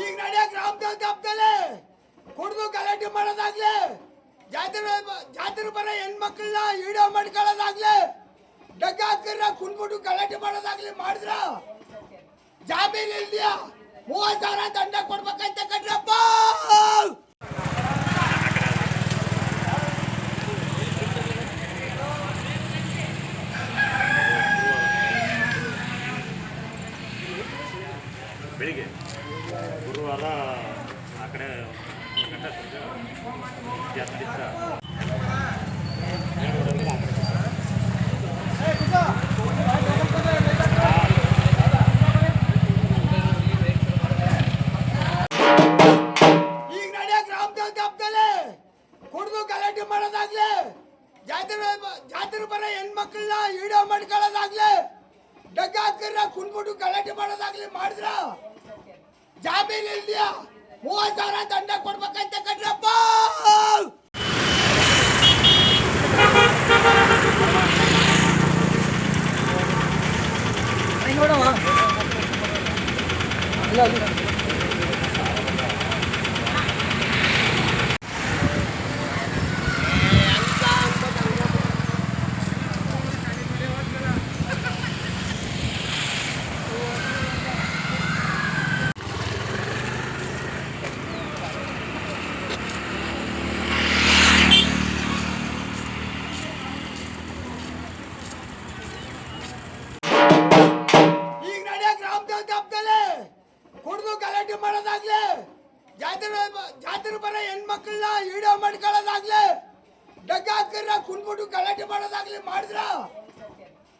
ಈಗ ನಡೆಯ ಗ್ರಾಮ ದೇವತೆ ಹಬ್ಬದಲ್ಲಿ ಕುಡಿದು ಗಲಾಟೆ ಮಾಡೋದಾಗ್ಲಿ, ಜಾತ್ರೆ ಬರೋ ಹೆಣ್ಮಕ್ಳನ್ನ ವಿಡಿಯೋ ಮಾಡ್ಕೊಳ್ಳೋದಾಗ್ಲಿ, ಡಗ್ಗ ಹಾಕಿರ ಕುಣ್ಬಿಟ್ಟು ಗಲಾಟೆ ಮಾಡೋದಾಗ್ಲಿ ಮಾಡಿದ್ರ ಜಾಮೀನು ಇಲ್ದಿಯಾ 30,000 ದಂಡ ಕೊಡ್ಬೇಕಂತ ಕಟ್ರಪ್ಪ. ಬೆಳಿಗ್ಗೆ ಗುರುವಾರ ಆ ಕಡೆ 3 ಗಂಟೆ ಸಂಜೆ ಜಾತ್ರೆ ಈಗ ನಡೆಯ ಗ್ರಾಮ ದೇವತೆ ಹಬ್ಬದಲ್ಲಿ ಕುಡಿದು ಗಲಾಟೆ ಮಾಡೋದಾಗ್ಲಿ, ಜಾತ್ರೆ ಬರೋ ಹೆಣ್ಮಕ್ಳನ್ನ ವಿಡಿಯೋ ಮಾಡ್ಕೊಳ್ಳೋದಾಗ್ಲಿ, ಡಗ್ಗ ಹಾಕಿರ ಕುಣ್ಬಿಟ್ಟು ಗಲಾಟೆ ಮಾಡೋದಾಗ್ಲಿ ಮಾಡಿದ್ರ ಜಾಮೀನು ಇಲ್ದಿಯಾ 30,000 ದಂಡ ಕೊಡ್ಬೇಕಂತ ಕಟ್ರಪ್ಪ. ಈಗ ನಡೆಯ ಗ್ರಾಮ ದೇವತೆ ಹಬ್ಬದಲ್ಲಿ ಕುಡಿದು ಗಲಾಟೆ ಮಾಡೋದಾಗ್ಲಿ, ಜಾತ್ರೆ ಬರೋ ಹೆಣ್ಮಕ್ಳನ್ನ ವಿಡಿಯೋ ಮಾಡ್ಕೊಳ್ಳೋದಾಗ್ಲಿ, ಡಗ್ಗ ಹಾಕಿರ ಕುಣ್ಬಿಟ್ಟು ಗಲಾಟೆ ಮಾಡೋದಾಗ್ಲಿ ಮಾಡಿದ್ರ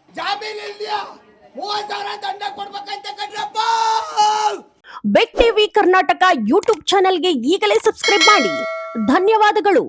ಜಾಮೀನು ಇಲ್ದಿಯಾ 30,000 ದಂಡ ಕೊಡ್ಬೇಕಂತ ಕಟ್ರಪ್ಪ. ಬೆಕ್ ಟಿವಿ ಕರ್ನಾಟಕ ಯೂಟ್ಯೂಬ್ ಚಾನೆಲ್ಗೆ ಈಗಲೇ ಸಬ್ಸ್ಕ್ರೈಬ್ ಮಾಡಿ. ಧನ್ಯವಾದಗಳು.